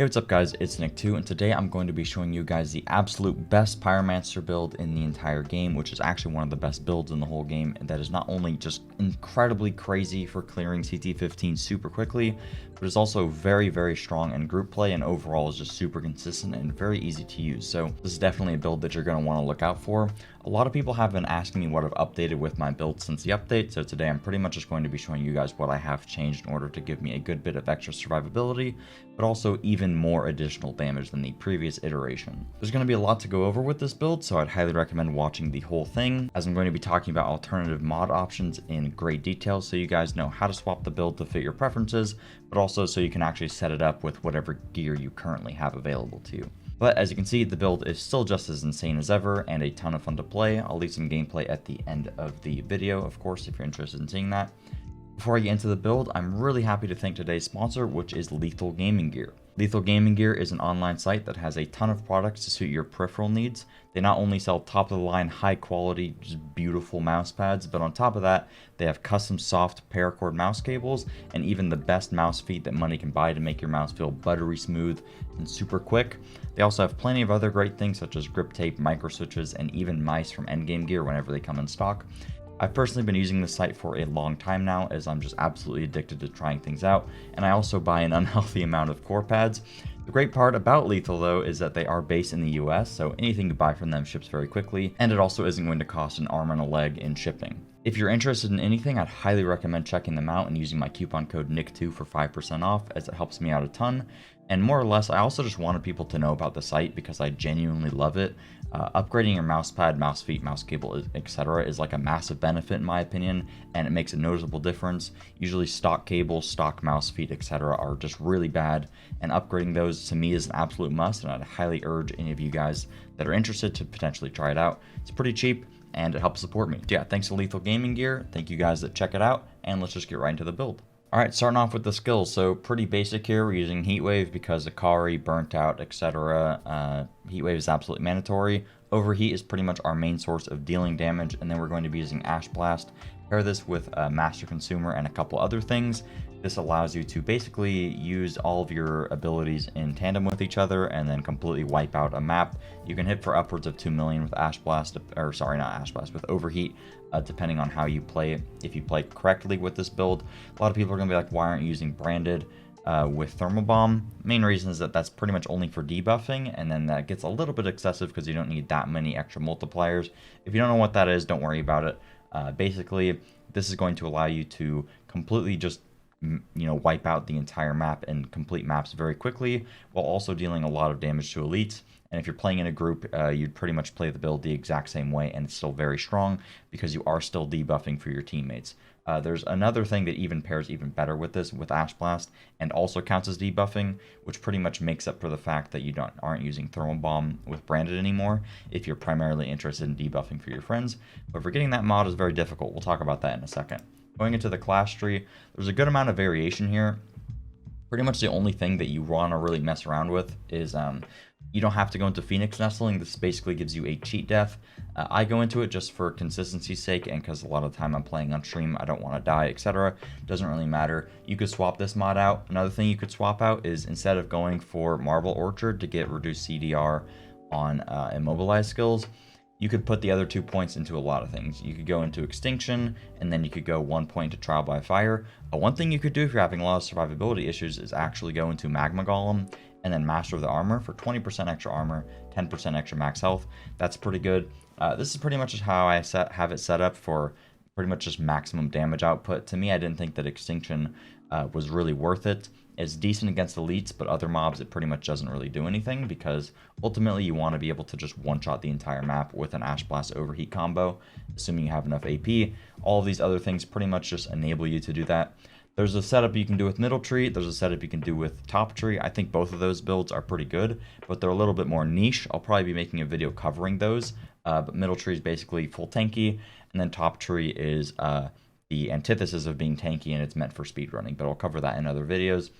Hey, what's up guys, it's Nick2, and today I'm going to be showing you guys the absolute best Pyromancer build in the entire game, which is actually one of the best builds in the whole game, and that is not only just incredibly crazy for clearing CT15 super quickly, but is also very strong in group play, and overall is just super consistent and very easy to use. So this is definitely a build that you're going to want to look out for. A lot of people have been asking me what I've updated with my build since the update, so today I'm pretty much just going to be showing you guys what I have changed in order to give me a good bit of extra survivability, but also even more additional damage than the previous iteration. There's going to be a lot to go over with this build, so I'd highly recommend watching the whole thing, as I'm going to be talking about alternative mod options in great detail so you guys know how to swap the build to fit your preferences, but also so you can actually set it up with whatever gear you currently have available to you. But as you can see, the build is still just as insane as ever and a ton of fun to play. I'll leave some gameplay at the end of the video, of course, if you're interested in seeing that. Before I get into the build, I'm really happy to thank today's sponsor, which is Lethal Gaming Gear. Lethal Gaming Gear is an online site that has a ton of products to suit your peripheral needs. They not only sell top-of-the-line, high-quality, just beautiful mouse pads, but on top of that, they have custom soft paracord mouse cables and even the best mouse feet that money can buy to make your mouse feel buttery smooth and super quick. They also have plenty of other great things such as grip tape, micro switches, and even mice from Endgame Gear whenever they come in stock. I've personally been using this site for a long time now, as I'm just absolutely addicted to trying things out, and I also buy an unhealthy amount of core pads. The great part about Lethal though is that they are based in the US, so anything you buy from them ships very quickly, and it also isn't going to cost an arm and a leg in shipping. If you're interested in anything, I'd highly recommend checking them out and using my coupon code NICK2 for 5% off, as it helps me out a ton. And more or less, I also just wanted people to know about the site because I genuinely love it. Upgrading your mouse pad, mouse feet, mouse cable, etc. is like a massive benefit in my opinion, and it makes a noticeable difference. Usually stock cables, stock mouse feet, etc. are just really bad, and upgrading those to me is an absolute must, and I'd highly urge any of you guys that are interested to potentially try it out. It's pretty cheap, and it helps support me. Yeah, thanks to Lethal Gaming Gear. Thank you guys that check it out, and let's just get right into the build. Alright, starting off with the skills, so pretty basic here. We're using Heatwave because Akari, Burnt Out, etc. Heatwave is absolutely mandatory. Overheat is pretty much our main source of dealing damage, and then we're going to be using Ash Blast. Pair this with Master Consumer and a couple other things. This allows you to basically use all of your abilities in tandem with each other and then completely wipe out a map. You can hit for upwards of 2 million with Ash Blast, or sorry, not Ash Blast, with Overheat, depending on how you play it. If you play correctly with this build, a lot of people are going to be like, why aren't you using Branded with Thermal Bomb? Main reason is that that's pretty much only for debuffing, and then that gets a little bit excessive because you don't need that many extra multipliers. If you don't know what that is, don't worry about it. Basically, this is going to allow you to completely just wipe out the entire map and complete maps very quickly, while also dealing a lot of damage to elites. And if you're playing in a group, you'd pretty much play the build the exact same way, and it's still very strong because you are still debuffing for your teammates. There's another thing that even pairs even better with this, with Ash Blast, and also counts as debuffing, which pretty much makes up for the fact that you aren't using Thermal Bomb with Branded anymore, if you're primarily interested in debuffing for your friends. But for getting that mod is very difficult. We'll talk about that in a second. Going into the class tree, there's a good amount of variation here. Pretty much the only thing that you want to really mess around with is you don't have to go into Phoenix Nestling. This basically gives you a cheat death. I go into it just for consistency's sake, and because a lot of the time I'm playing on stream, I don't want to die, etc. Doesn't really matter. You could swap this mod out. Another thing you could swap out is, instead of going for Marble Orchard to get reduced CDR on immobilized skills, you could put the other 2 points into a lot of things. You could go into Extinction, and then you could go 1 point to Trial by Fire. One thing you could do if you're having a lot of survivability issues is actually go into Magma Golem and then Master of the Armor for 20% extra armor, 10% extra max health. That's pretty good. This is pretty much just how I have it set up for pretty much just maximum damage output. To me, I didn't think that Extinction was really worth it. It's decent against elites, but other mobs it pretty much doesn't really do anything, because ultimately you want to be able to just one-shot the entire map with an Ash Blast Overheat combo, assuming you have enough AP. All of these other things pretty much just enable you to do that. There's a setup you can do with Middle Tree, there's a setup you can do with Top Tree. I think both of those builds are pretty good, but they're a little bit more niche. I'll probably be making a video covering those, but Middle Tree is basically full tanky, and then Top Tree is the antithesis of being tanky, and it's meant for speedrunning, but I'll cover that in other videos.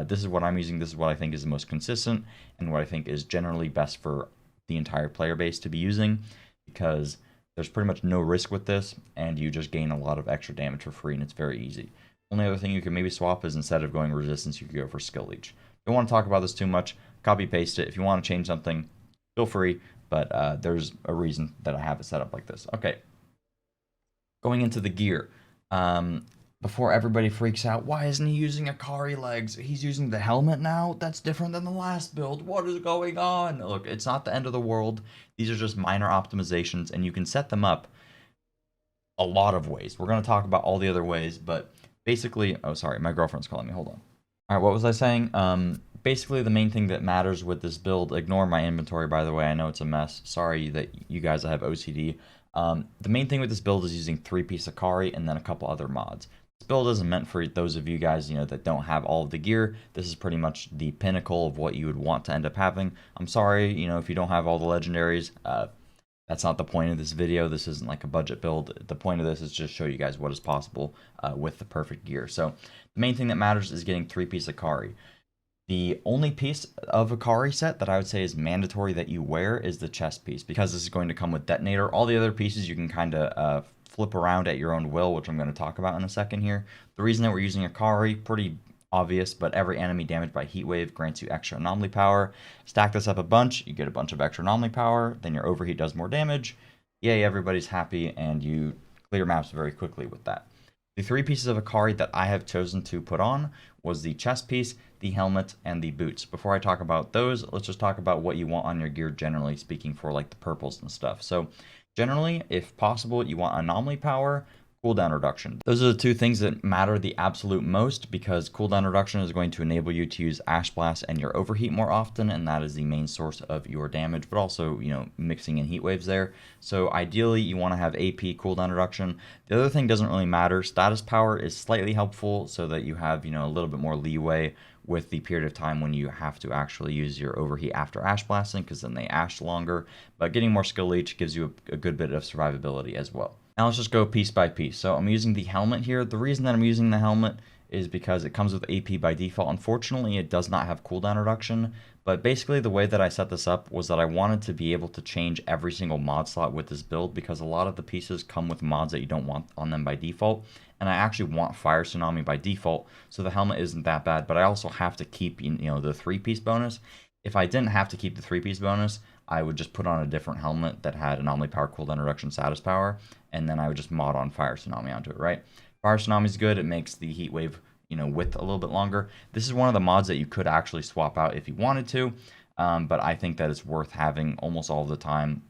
This is what I'm using, this is what I think is the most consistent, and what I think is generally best for the entire player base to be using, because there's pretty much no risk with this, and you just gain a lot of extra damage for free, and it's very easy. Only other thing you can maybe swap is, instead of going resistance, you could go for skill leech. Don't want to talk about this too much. Copy paste it. If you want to change something, feel free, but there's a reason that I have it set up like this. Okay, going into the gear. Before everybody freaks out, why isn't he using Akari legs? He's using the helmet now? That's different than the last build. What is going on? Look, it's not the end of the world. These are just minor optimizations, and you can set them up a lot of ways. We're going to talk about all the other ways, but basically, oh, sorry, my girlfriend's calling me. Hold on. All right, what was I saying? Basically, the main thing that matters with this build, ignore my inventory, by the way. I know it's a mess. Sorry that you guys have OCD. The main thing with this build is using 3-piece Akari and then a couple other mods. This build isn't meant for those of you guys, that don't have all of the gear. This is pretty much the pinnacle of what you would want to end up having. I'm sorry, if you don't have all the legendaries. That's not the point of this video. This isn't like a budget build. The point of this is just show you guys what is possible with the perfect gear. So the main thing that matters is getting 3-piece Akari. The only piece of Akari set that I would say is mandatory that you wear is the chest piece, because this is going to come with detonator. All the other pieces you can kind of flip around at your own will, which I'm going to talk about in a second here. The reason that we're using Akari, pretty obvious, but every enemy damaged by heat wave grants you extra anomaly power. Stack this up a bunch, you get a bunch of extra anomaly power, then your overheat does more damage. Yay, everybody's happy, and you clear maps very quickly with that. The 3 pieces of Akari that I have chosen to put on was the chest piece, the helmet, and the boots. Before I talk about those, let's just talk about what you want on your gear, generally speaking, for like the purples and stuff. So generally, if possible, you want anomaly power, cooldown reduction. Those are the 2 things that matter the absolute most, because cooldown reduction is going to enable you to use Ash Blast and your overheat more often, and that is the main source of your damage, but also, mixing in heat waves there. So ideally, you want to have AP cooldown reduction. The other thing doesn't really matter. Status power is slightly helpful so that you have, a little bit more leeway with the period of time when you have to actually use your overheat after Ash Blasting, because then they ash longer. But getting more skill leech gives you a good bit of survivability as well. Now let's just go piece by piece. So I'm using the helmet here. The reason that I'm using the helmet is because it comes with AP by default. Unfortunately, it does not have cooldown reduction, but basically the way that I set this up was that I wanted to be able to change every single mod slot with this build, because a lot of the pieces come with mods that you don't want on them by default, and I actually want Fire Tsunami by default, so the helmet isn't that bad, but I also have to keep, the 3-piece bonus. If I didn't have to keep the 3-piece bonus, I would just put on a different helmet that had anomaly power, cooldown reduction, status power, and then I would just mod on Fire Tsunami onto it, right? Fire Tsunami is good. It makes the heat wave, width a little bit longer. This is one of the mods that you could actually swap out if you wanted to, but I think that it's worth having almost all the time.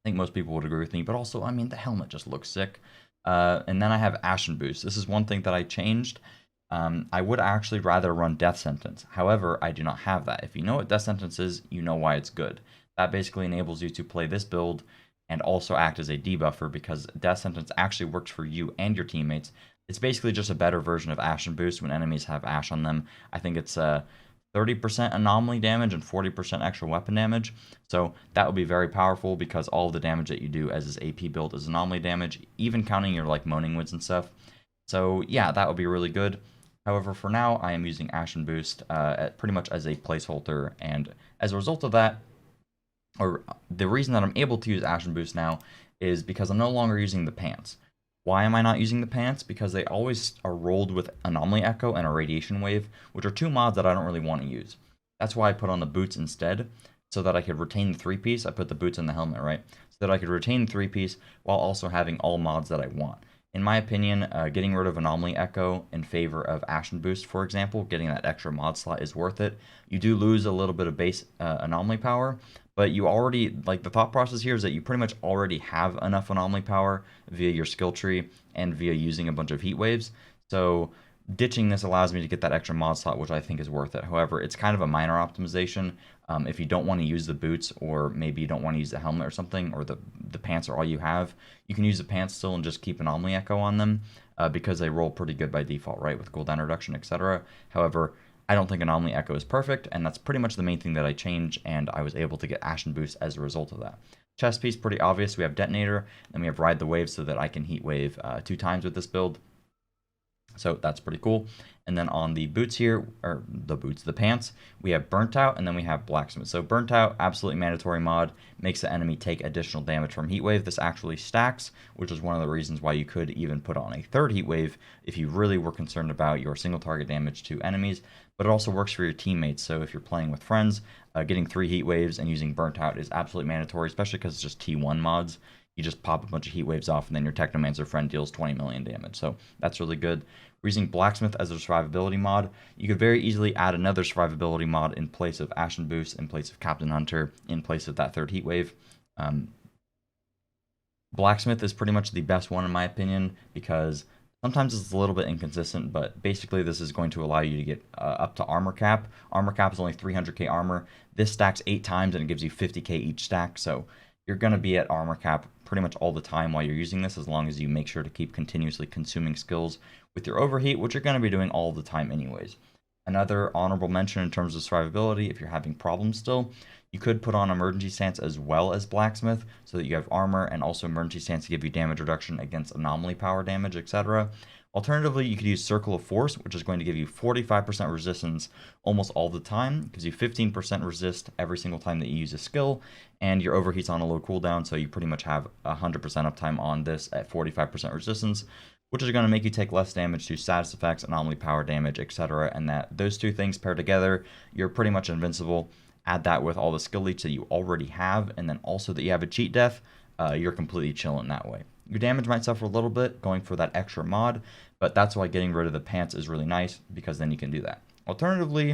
I think most people would agree with me, but also, the helmet just looks sick. And then I have Ashen Boost. This is one thing that I changed. I would actually rather run Death Sentence. However, I do not have that. If you know what Death Sentence is, you know why it's good. That basically enables you to play this build and also act as a debuffer, because Death Sentence actually works for you and your teammates. It's basically just a better version of Ashen Boost when enemies have Ash on them. I think it's 30% anomaly damage and 40% extra weapon damage. So that would be very powerful, because all of the damage that you do as this AP build is anomaly damage, even counting your Moaning Winds and stuff. So yeah, that would be really good. However, for now, I am using Ashen Boost pretty much as a placeholder, and as a result of that, or the reason that I'm able to use Ashen Boost now is because I'm no longer using the pants. Why am I not using the pants? Because they always are rolled with Anomaly Echo and a Radiation Wave, which are 2 mods that I don't really want to use. That's why I put on the boots instead, so that I could retain the 3-piece. I put the boots in the helmet, right? So that I could retain the 3-piece while also having all mods that I want. In my opinion, getting rid of Anomaly Echo in favor of Ashen Boost, for example, getting that extra mod slot is worth it. You do lose a little bit of base anomaly power, but you already, the thought process here is that you pretty much already have enough anomaly power via your skill tree and via using a bunch of heat waves. So ditching this allows me to get that extra mod slot, which I think is worth it. However, it's kind of a minor optimization. If you don't want to use the boots, or maybe you don't want to use the helmet or something, or the pants are all you have, you can use the pants still and just keep Anomaly Echo on them, because they roll pretty good by default, right, with cooldown reduction, etc. However, I don't think Anomaly Echo is perfect, and that's pretty much the main thing that I changed, and I was able to get Ashen Boost as a result of that. Chest piece, pretty obvious. We have Detonator, and we have Ride the Wave so that I can Heat Wave 2 times with this build. So that's pretty cool. And then on the boots here, or the pants, we have Burnt Out, and then we have Blacksmith. So Burnt Out, absolutely mandatory mod, makes the enemy take additional damage from Heat Wave. This actually stacks, which is one of the reasons why you could even put on a 3rd Heat Wave if you really were concerned about your single target damage to enemies. but it also works for your teammates. So if you're playing with friends, getting 3 heat waves and using burnt out is absolutely mandatory, especially because it's just T1 mods. You just pop a bunch of heat waves off, and then your Technomancer friend deals 20 million damage. So that's really good. We're using Blacksmith as a survivability mod. You could very easily add another survivability mod in place of Ashen Boost, in place of Captain Hunter, in place of that 3rd heat wave. Blacksmith is pretty much the best one in my opinion, because sometimes it's a little bit inconsistent, but basically this is going to allow you to get up to armor cap. Armor cap is only 300k armor. This stacks 8 times and it gives you 50k each stack, so you're going to be at armor cap pretty much all the time while you're using this, as long as you make sure to keep continuously consuming skills with your overheat, which you're going to be doing all the time anyways. Another honorable mention in terms of survivability, if you're having problems still, you could put on emergency stance as well as blacksmith, so that you have armor and also emergency stance to give you damage reduction against anomaly power damage, etc. Alternatively, you could use Circle of Force, which is going to give you 45% resistance almost all the time. It gives you 15% resist every single time that you use a skill, and your overheat's on a low cooldown, so you pretty much have 100% uptime on this at 45% resistance, which is going to make you take less damage to status effects, anomaly power damage, etc. And that those two things paired together, you're pretty much invincible. Add that with all the skill leech that you already have, and then also that you have a cheat death, you're completely chilling that way. Your damage might suffer a little bit going for that extra mod, but that's why getting rid of the pants is really nice, because then you can do that. Alternatively,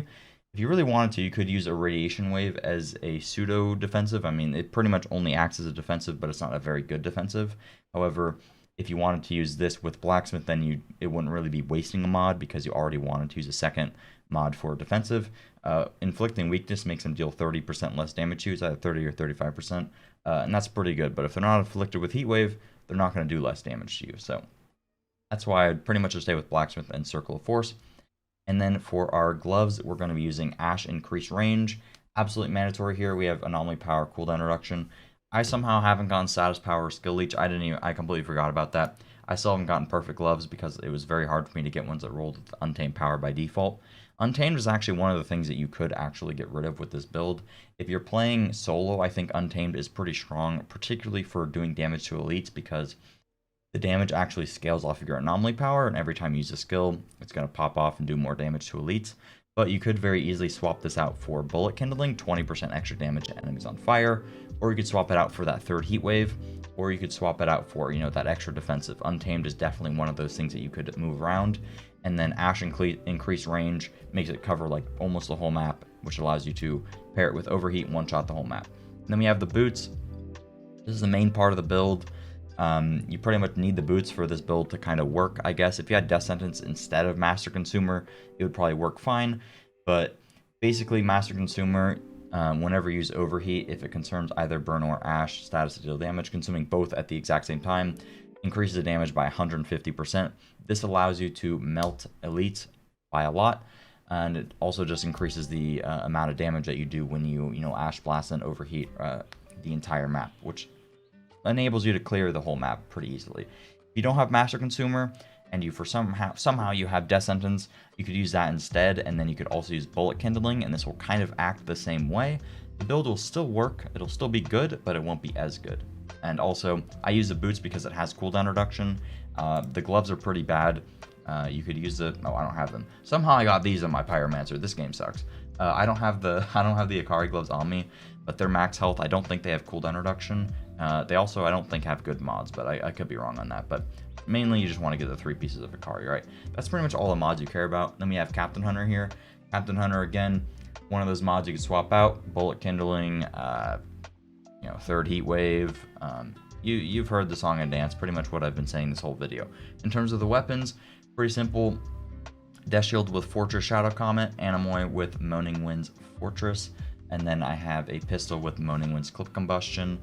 if you really wanted to, you could use a radiation wave as a pseudo defensive. I mean, it pretty much only acts as a defensive, but it's not a very good defensive. However, if you wanted to use this with blacksmith, then it wouldn't really be wasting a mod, because you already wanted to use a second mod for defensive. Inflicting weakness makes them deal 30% less damage to you, either 30 or 35%, and that's pretty good. But if they're not afflicted with heat wave, they're not going to do less damage to you. So that's why I'd pretty much just stay with blacksmith and Circle of Force. And then for our gloves, we're going to be using Ash Increased Range. Absolutely mandatory here. We have Anomaly Power cooldown reduction. I somehow haven't gotten Status Power or Skill Leech. I completely forgot about that. I still haven't gotten Perfect Gloves because it was very hard for me to get ones that rolled with Untamed Power by default. Untamed is actually one of the things that you could actually get rid of with this build. If you're playing solo, I think Untamed is pretty strong, particularly for doing damage to elites, because the damage actually scales off of your anomaly power, and every time you use a skill, it's going to pop off and do more damage to elites. But you could very easily swap this out for Bullet Kindling, 20% extra damage to enemies on fire, or you could swap it out for that 3rd heat wave, or you could swap it out for, that extra defensive. Untamed is definitely one of those things that you could move around. And then Ash Increased Range makes it cover like almost the whole map, which allows you to pair it with Overheat and one-shot the whole map. And then we have the boots. This is the main part of the build. You pretty much need the boots for this build to kind of work, I guess. If you had Death Sentence instead of Master Consumer, it would probably work fine. But basically, Master Consumer, whenever you use Overheat, if it concerns either Burn or Ash, status to deal damage, consuming both at the exact same time, increases the damage by 150%. This allows you to melt elites by a lot, and it also just increases the amount of damage that you do when you Ash Blast and Overheat the entire map, which enables you to clear the whole map pretty easily. If you don't have Master Consumer and you somehow you have Death Sentence, you could use that instead, and then you could also use Bullet Kindling, and this will kind of act the same way. The build will still work, it'll still be good, but it won't be as good. And also, I use the boots because it has cooldown reduction. The gloves are pretty bad. You could use the... Oh, I don't have them. Somehow I got these on my Pyromancer. This game sucks. I don't have the Akari gloves on me, but they're max health. I don't think they have cooldown reduction. They also, I don't think, have good mods, but I could be wrong on that. But mainly, you just want to get the 3 pieces of Akari, right? That's pretty much all the mods you care about. Then we have Captain Hunter here. Captain Hunter, again, one of those mods you can swap out. Bullet Kindling, 3rd heat wave. You've heard the song and dance, pretty much what I've been saying this whole video. In terms of the weapons, pretty simple. Death Shield with Fortress Shadow Comet, Anemoy with Moaning Winds Fortress, and then I have a pistol with Moaning Winds Clip Combustion.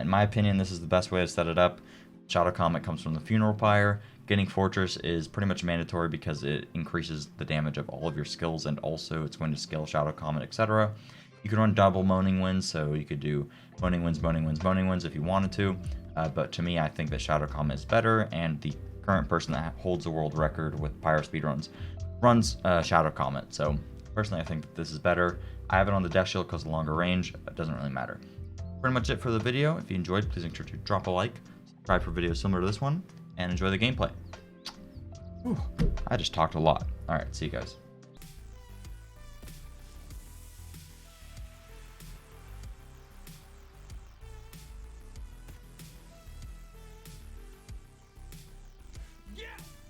In my opinion, this is the best way to set it up. Shadow Comet comes from the Funeral Pyre. Getting Fortress is pretty much mandatory because it increases the damage of all of your skills, and also it's going to scale Shadow Comet, etc. You could run double Moaning Winds, so you could do Moaning Winds, Moaning Winds, Moaning Winds if you wanted to. But to me, I think that Shadow Comet is better, and the current person that holds the world record with Pyro speedruns runs Shadow Comet. So personally, I think that this is better. I have it on the Death Shield because of the longer range, but it doesn't really matter. Pretty much it for the video. If you enjoyed, please make sure to drop a like, subscribe for videos similar to this one, and enjoy the gameplay. Whew, I just talked a lot. All right, see you guys.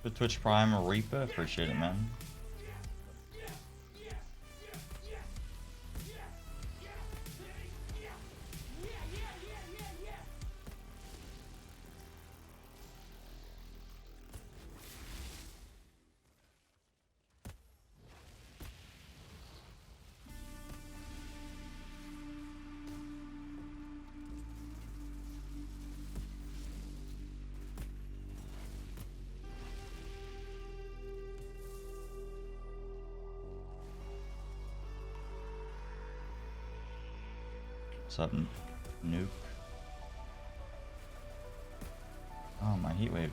The Twitch Prime Reaper, appreciate it, man. What's up, Nuke? Oh, my heat wave.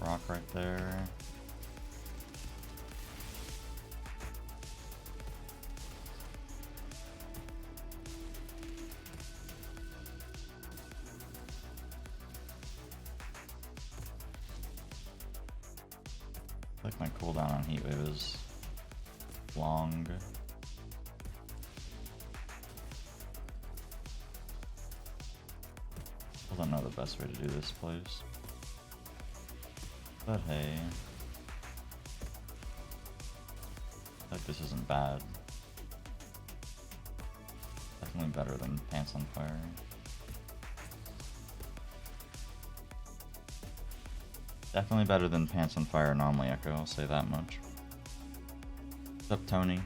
Rock right there. Like my cooldown on heat wave is long. I don't know the best way to do this place. But hey, like this isn't bad. Definitely better than Pants on Fire. Definitely better than Pants on Fire Anomaly Echo, I'll say that much. What's up, Tony?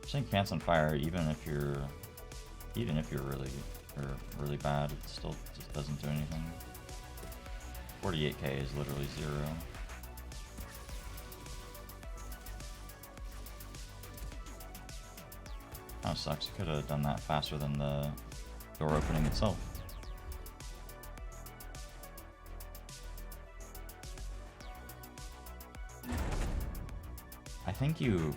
I think Pants on Fire, even if you're really bad, it still just doesn't do anything. 48k is literally 0. Oh, sucks. You could have done that faster than the door opening itself. I think you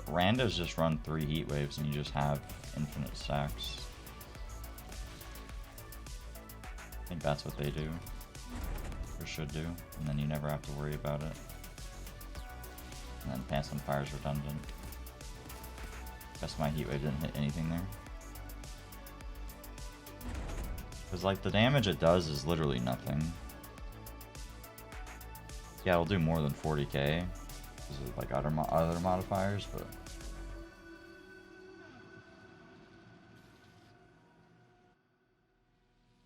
randos just run 3 heat waves and you just have infinite stacks. I think that's what they do, or should do, and then you never have to worry about it. And then Pants on Fire is redundant. Guess my heat wave didn't hit anything there. Because like the damage it does is literally nothing. Yeah, it'll do more than 40k. Because of like other modifiers, but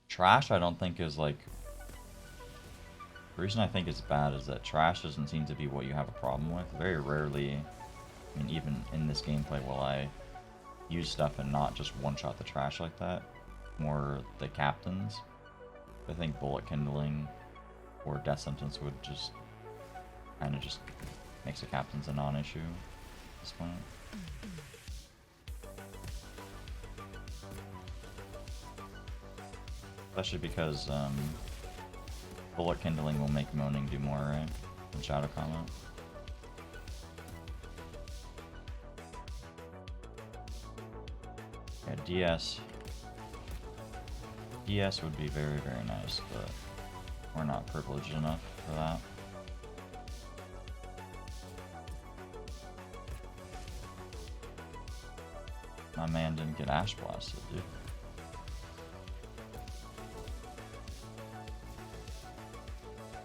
trash I don't think is like, the reason I think it's bad is that trash doesn't seem to be what you have a problem with. Very rarely, I mean even in this gameplay will I use stuff and not just one-shot the trash like that. More the captains. I think bullet kindling or death sentence would just kind of just makes the captains a non-issue at this point. Especially because bullet kindling will make moaning do more, right? Than shadow comment. Yeah, DS would be very, very nice, but we're not privileged enough for that. My man didn't get Ash Blasted, dude.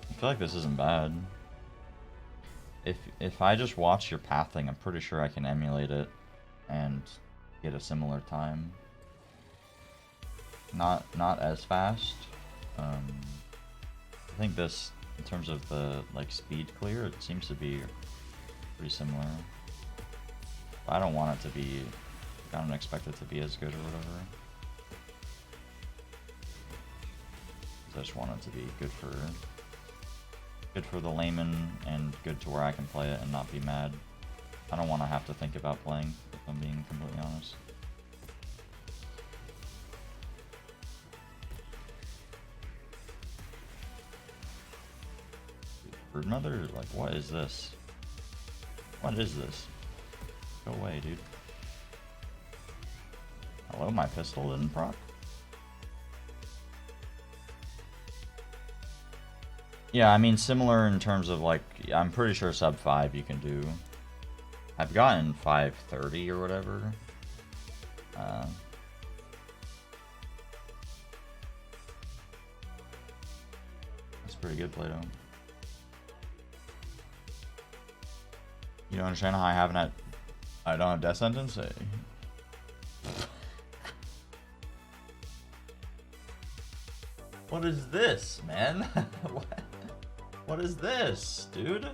I feel like this isn't bad. If I just watch your pathing, I'm pretty sure I can emulate it and get a similar time. Not as fast. I think this, in terms of the like speed clear, it seems to be pretty similar. I don't want it to be. I don't expect it to be as good or whatever. I just want it to be good for the layman and good to where I can play it and not be mad. I don't want to have to think about playing, if I'm being completely honest. Broodmother? Like, what is this? What is this? Go away, dude. Hello, my pistol didn't proc? Yeah, I mean, similar in terms of, like, I'm pretty sure sub 5 you can do. I've gotten 530 or whatever. That's pretty good, Plato. You don't understand how I don't have death sentence? Hey. What is this, man? What is this, dude?